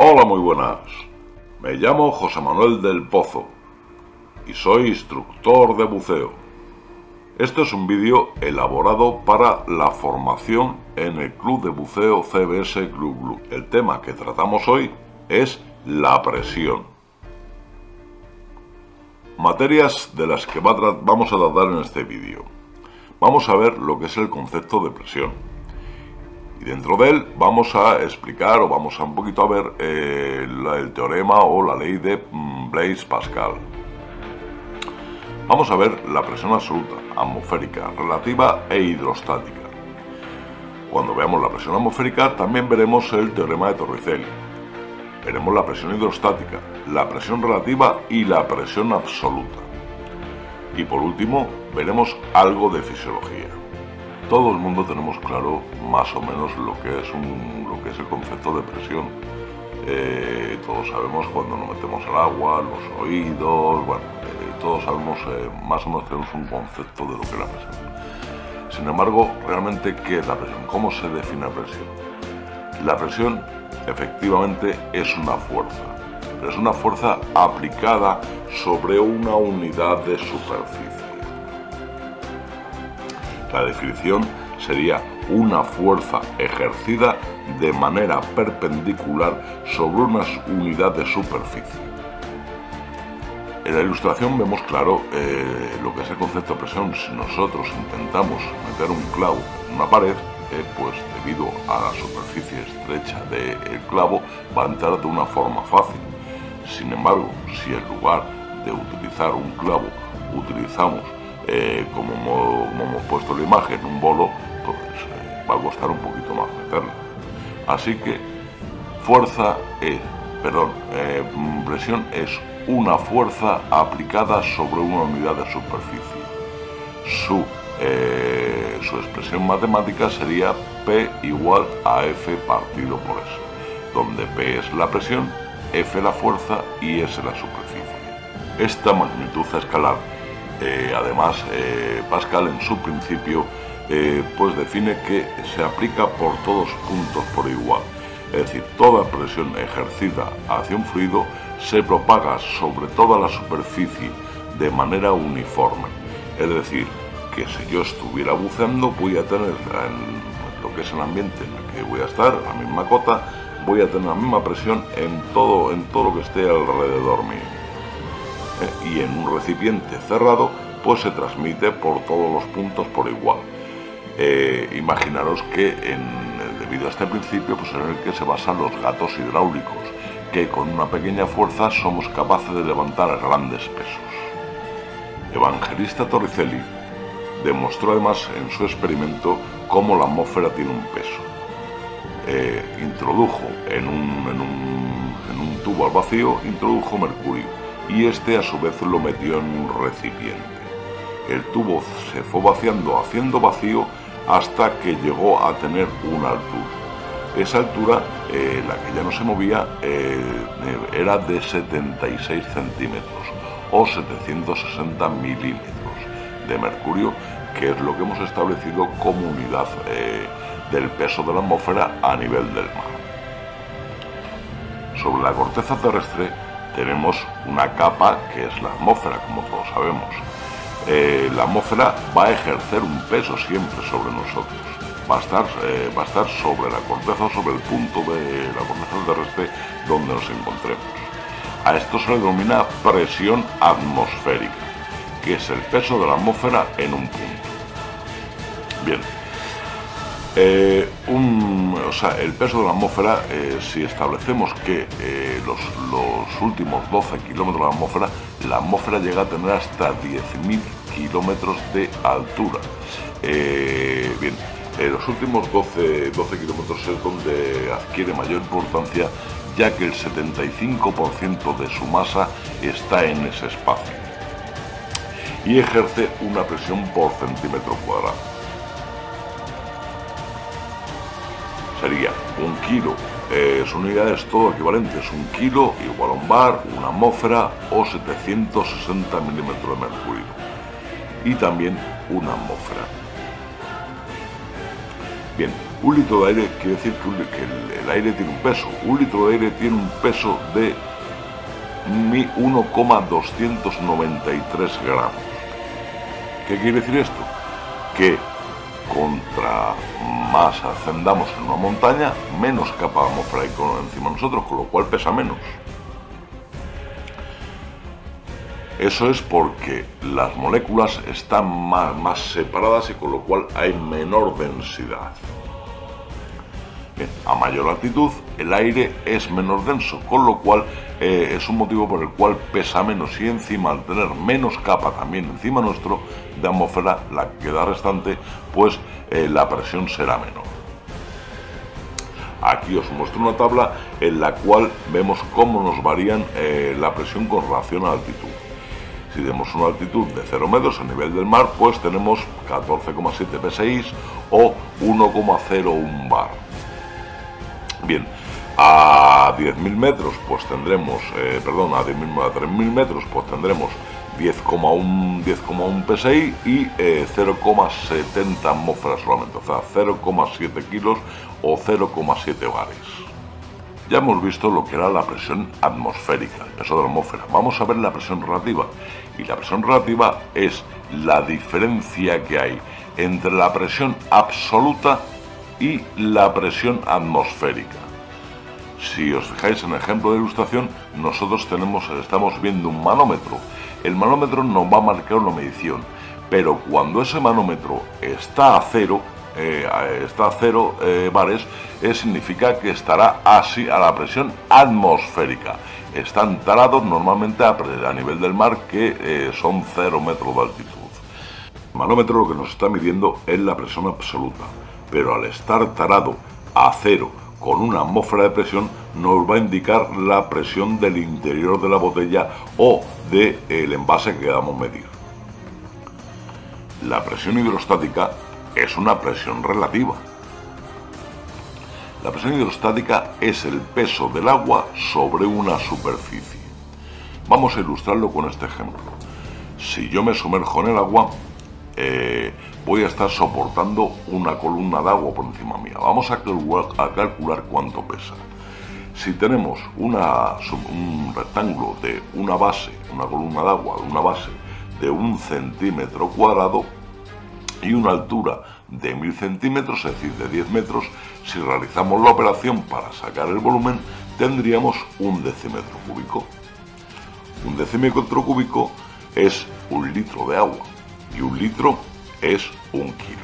Hola, muy buenas. Me llamo José Manuel del Pozo y soy instructor de buceo. Este es un vídeo elaborado para la formación en el Club de Buceo CBS Glu Glu. El tema que tratamos hoy es la presión. Materias de las que vamos a tratar en este vídeo. Vamos a ver lo que es el concepto de presión. Y dentro de él vamos a explicar o vamos a un poquito a ver el teorema o la ley de Blaise-Pascal. Vamos a ver la presión absoluta, atmosférica, relativa e hidrostática. Cuando veamos la presión atmosférica también veremos el teorema de Torricelli. Veremos la presión hidrostática, la presión relativa y la presión absoluta. Y por último veremos algo de fisiología. Todo el mundo tenemos claro más o menos lo que es el concepto de presión. Todos sabemos cuando nos metemos al agua, los oídos, bueno, todos sabemos más o menos tenemos un concepto de lo que es la presión. Sin embargo, realmente, ¿qué es la presión? ¿Cómo se define la presión? La presión efectivamente es una fuerza, pero es una fuerza aplicada sobre una unidad de superficie. La definición sería una fuerza ejercida de manera perpendicular sobre una unidad de superficie. En la ilustración vemos claro lo que es el concepto de presión. Si nosotros intentamos meter un clavo en una pared, pues debido a la superficie estrecha del clavo va a entrar de una forma fácil. Sin embargo, si en lugar de utilizar un clavo utilizamos como hemos puesto la imagen, un bolo, pues va a costar un poquito más meterla. Así que presión es una fuerza aplicada sobre una unidad de superficie. Su expresión matemática sería P igual a F partido por S, donde P es la presión, F la fuerza y S la superficie. Esta magnitud escalar, además, Pascal en su principio pues define que se aplica por todos puntos por igual. Es decir, toda presión ejercida hacia un fluido se propaga sobre toda la superficie de manera uniforme. Es decir, que si yo estuviera buceando voy a tener en lo que es el ambiente en el que voy a estar, la misma cota, voy a tener la misma presión en todo lo que esté alrededor mío. Y en un recipiente cerrado pues se transmite por todos los puntos por igual. Imaginaros que debido a este principio pues en el que se basan los gatos hidráulicos, que con una pequeña fuerza somos capaces de levantar grandes pesos. Evangelista Torricelli demostró además en su experimento cómo la atmósfera tiene un peso. Introdujo en un tubo al vacío, introdujo mercurio, y este a su vez lo metió en un recipiente. El tubo se fue vaciando, haciendo vacío, hasta que llegó a tener una altura. Esa altura, la que ya no se movía, era de 76 centímetros o 760 milímetros de mercurio, que es lo que hemos establecido como unidad del peso de la atmósfera a nivel del mar. Sobre la corteza terrestre tenemos una capa que es la atmósfera, como todos sabemos. La atmósfera va a ejercer un peso siempre sobre nosotros. Va a estar sobre la corteza o sobre el punto de la corteza terrestre donde nos encontremos. A esto se le denomina presión atmosférica, que es el peso de la atmósfera en un punto. Bien. El peso de la atmósfera, si establecemos que los últimos 12 kilómetros de la atmósfera llega a tener hasta 10.000 kilómetros de altura. Los últimos 12 kilómetros es donde adquiere mayor importancia, ya que el 75% de su masa está en ese espacio y ejerce una presión por centímetro cuadrado. Sería un kilo, son unidades todo equivalentes, un kilo igual a un bar, una atmósfera o 760 milímetros de mercurio, y también una atmósfera. Bien, Un litro de aire quiere decir que el aire tiene un peso. Un litro de aire tiene un peso de 1,293 gramos. ¿Qué quiere decir esto? Que contra más ascendamos en una montaña, menos capa atmosférica encima de nosotros, con lo cual pesa menos. Eso es porque las moléculas están más separadas y con lo cual hay menor densidad. Bien, a mayor altitud el aire es menos denso, con lo cual es un motivo por el cual pesa menos, y encima al tener menos capa también encima nuestro de atmósfera, la que queda restante, pues la presión será menor. Aquí os muestro una tabla en la cual vemos cómo nos varían la presión con relación a la altitud. Si tenemos una altitud de 0 metros a nivel del mar, pues tenemos 14,7 psi o 1,01 bar. Bien, a 10.000 metros pues tendremos, a 3.000 metros pues tendremos 10,1 psi y 0,70 atmósferas solamente, o sea 0,7 kilos o 0,7 bares. Ya hemos visto lo que era la presión atmosférica, el peso de la atmósfera. Vamos a ver la presión relativa. Y la presión relativa es la diferencia que hay entre la presión absoluta y la presión atmosférica. Si os fijáis en el ejemplo de ilustración, nosotros estamos viendo un manómetro. El manómetro nos va a marcar una medición, pero cuando ese manómetro está a cero bares, significa que estará así a la presión atmosférica. Están tarados normalmente a nivel del mar, que son 0 metros de altitud. El manómetro lo que nos está midiendo es la presión absoluta, pero al estar tarado a cero con una atmósfera de presión, nos va a indicar la presión del interior de la botella o del envase que queramos medir. La presión hidrostática es una presión relativa. La presión hidrostática es el peso del agua sobre una superficie. Vamos a ilustrarlo con este ejemplo. Si yo me sumerjo en el agua, voy a estar soportando una columna de agua por encima mía. Vamos a calcular cuánto pesa. Si tenemos un rectángulo de una base, una columna de agua de una base de 1 centímetro cuadrado y una altura de 1000 centímetros, es decir, de 10 metros, si realizamos la operación para sacar el volumen, tendríamos 1 decímetro cúbico. 1 decímetro cúbico es 1 litro de agua y 1 litro es 1 kilo.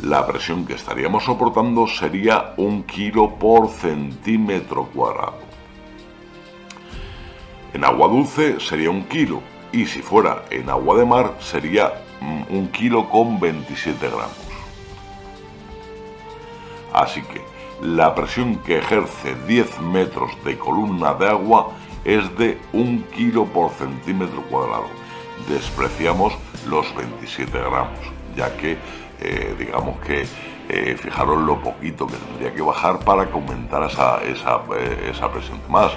La presión que estaríamos soportando sería 1 kilo por centímetro cuadrado. En agua dulce sería 1 kilo, y si fuera en agua de mar sería 1 kilo con 27 gramos. Así que la presión que ejerce 10 metros de columna de agua es de 1 kilo por centímetro cuadrado. Despreciamos los 27 gramos, ya que digamos que fijaros lo poquito que tendría que bajar para que aumentara esa presión. Más,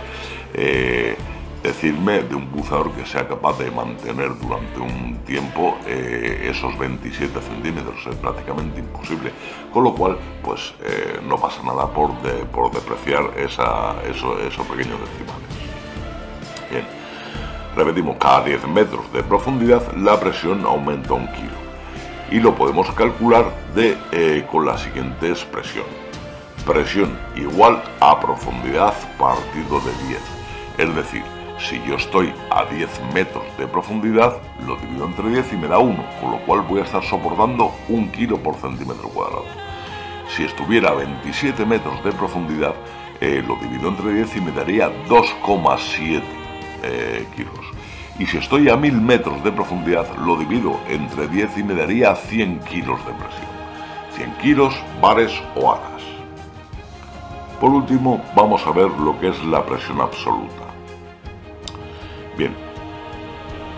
decirme de un buceador que sea capaz de mantener durante un tiempo esos 27 centímetros, es prácticamente imposible, con lo cual pues no pasa nada por depreciar esos pequeños decimales. Bien, repetimos, cada 10 metros de profundidad la presión aumenta 1 kilo, y lo podemos calcular con la siguiente expresión: presión igual a profundidad partido de 10, es decir, si yo estoy a 10 metros de profundidad, lo divido entre 10 y me da 1, con lo cual voy a estar soportando 1 kilo por centímetro cuadrado. Si estuviera a 27 metros de profundidad, lo divido entre 10 y me daría 2,7 kilos. Y si estoy a 1000 metros de profundidad, lo divido entre 10 y me daría 100 kilos de presión. 100 kilos, bares o aras. Por último, vamos a ver lo que es la presión absoluta. Bien,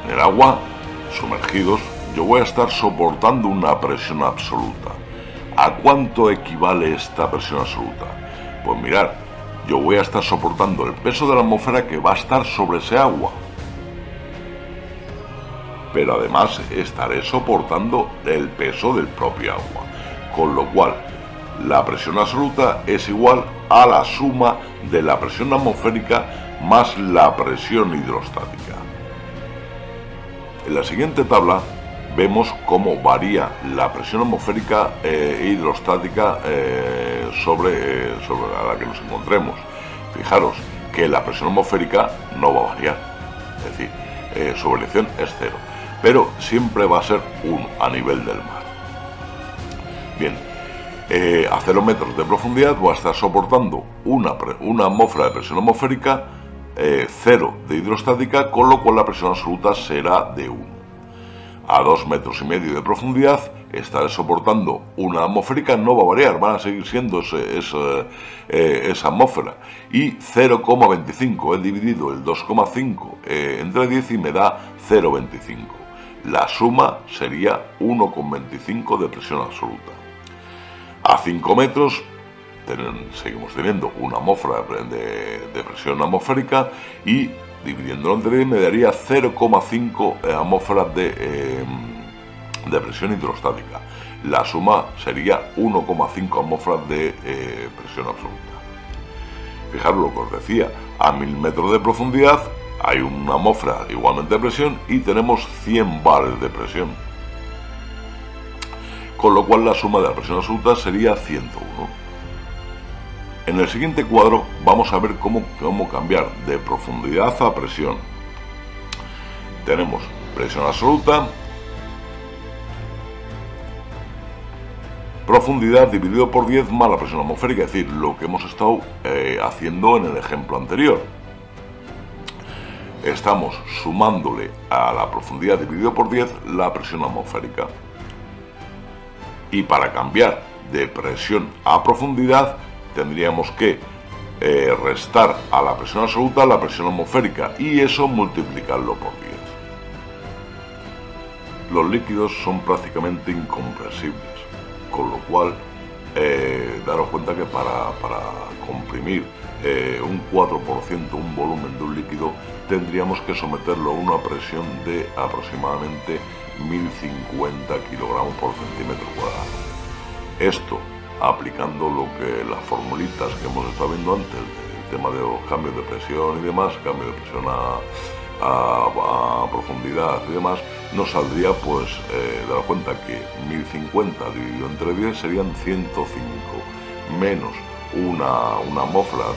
en el agua, sumergidos, yo voy a estar soportando una presión absoluta. ¿A cuánto equivale esta presión absoluta? Pues mirad, yo voy a estar soportando el peso de la atmósfera que va a estar sobre ese agua. Pero además estaré soportando el peso del propio agua. con lo cual la presión absoluta es igual a la suma de la presión atmosférica más la presión hidrostática. En la siguiente tabla vemos cómo varía la presión atmosférica e hidrostática sobre la que nos encontremos. Fijaros que la presión atmosférica no va a variar, es decir, su elección es 0, pero siempre va a ser 1 a nivel del mar. Bien, a 0 metros de profundidad va a estar soportando una atmósfera de presión atmosférica, 0 de hidrostática, con lo cual la presión absoluta será de 1. A 2,5 metros de profundidad estaré soportando una atmosférica, no va a variar, van a seguir siendo esa atmósfera. Y 0,25, he dividido el 2,5 entre 10 y me da 0,25. La suma sería 1,25 de presión absoluta. A 5 metros seguimos teniendo una atmósfera de presión atmosférica y dividiéndolo entre 10 me daría 0,5 atmósferas de presión hidrostática. La suma sería 1,5 atmósferas de presión absoluta. Fijaros lo que os decía, a 1000 metros de profundidad hay una atmósfera igualmente de presión y tenemos 100 bares de presión. Con lo cual la suma de la presión absoluta sería 101. En el siguiente cuadro vamos a ver cómo cambiar de profundidad a presión. Tenemos presión absoluta, profundidad dividido por 10 más la presión atmosférica, es decir, lo que hemos estado haciendo en el ejemplo anterior. Estamos sumándole a la profundidad dividido por 10 la presión atmosférica. Y para cambiar de presión a profundidad tendríamos que restar a la presión absoluta la presión atmosférica y eso multiplicarlo por 10. Los líquidos son prácticamente incompresibles, con lo cual daros cuenta que para comprimir un 4% un volumen de un líquido tendríamos que someterlo a una presión de aproximadamente 1050 kilogramos por centímetro cuadrado. Esto, aplicando las formulitas que hemos estado viendo antes, el tema de los cambios de presión y demás, cambio de presión a profundidad y demás, nos saldría, pues, daros cuenta que 1050 dividido entre 10 serían 105, menos una atmósfera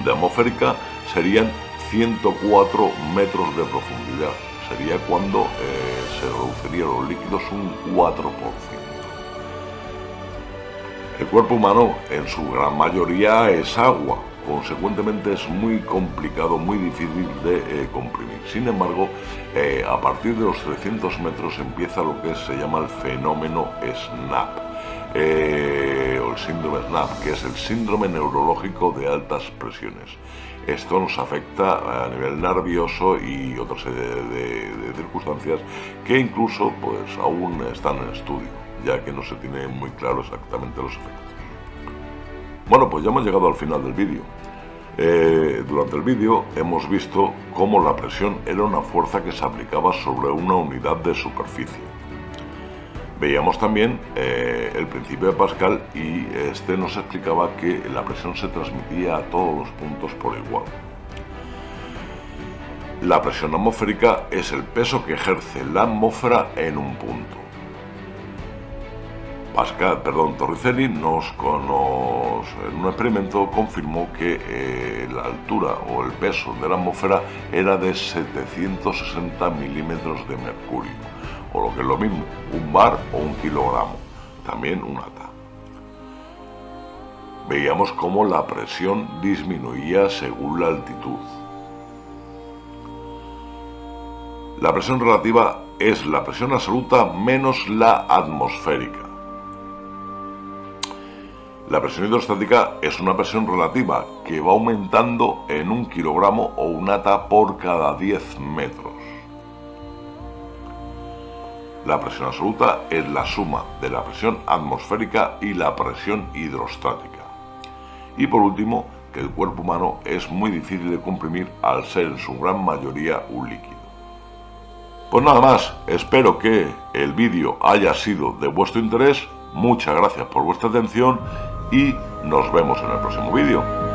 de atmosférica serían 104 metros de profundidad. Sería cuando se reducirían los líquidos un 4%. El cuerpo humano en su gran mayoría es agua, consecuentemente es muy complicado, muy difícil de comprimir. Sin embargo, a partir de los 300 metros empieza lo que se llama el fenómeno SNAP, o el síndrome SNAP, que es el síndrome neurológico de altas presiones. Esto nos afecta a nivel nervioso y otra serie de circunstancias que incluso pues aún están en estudio, ya que no se tiene muy claro exactamente los efectos. Bueno, pues ya hemos llegado al final del vídeo. Durante el vídeo hemos visto cómo la presión era una fuerza que se aplicaba sobre una unidad de superficie. Veíamos también el principio de Pascal y este nos explicaba que la presión se transmitía a todos los puntos por igual. La presión atmosférica es el peso que ejerce la atmósfera en un punto. Torricelli en un experimento confirmó que la altura o el peso de la atmósfera era de 760 milímetros de mercurio, o lo que es lo mismo, un bar o un kilogramo, también un ata. Veíamos cómo la presión disminuía según la altitud. La presión relativa es la presión absoluta menos la atmosférica. La presión hidrostática es una presión relativa que va aumentando en un kilogramo o un ata por cada 10 metros. La presión absoluta es la suma de la presión atmosférica y la presión hidrostática. Y por último, que el cuerpo humano es muy difícil de comprimir al ser en su gran mayoría un líquido. Pues nada más, espero que el vídeo haya sido de vuestro interés. Muchas gracias por vuestra atención y nos vemos en el próximo vídeo.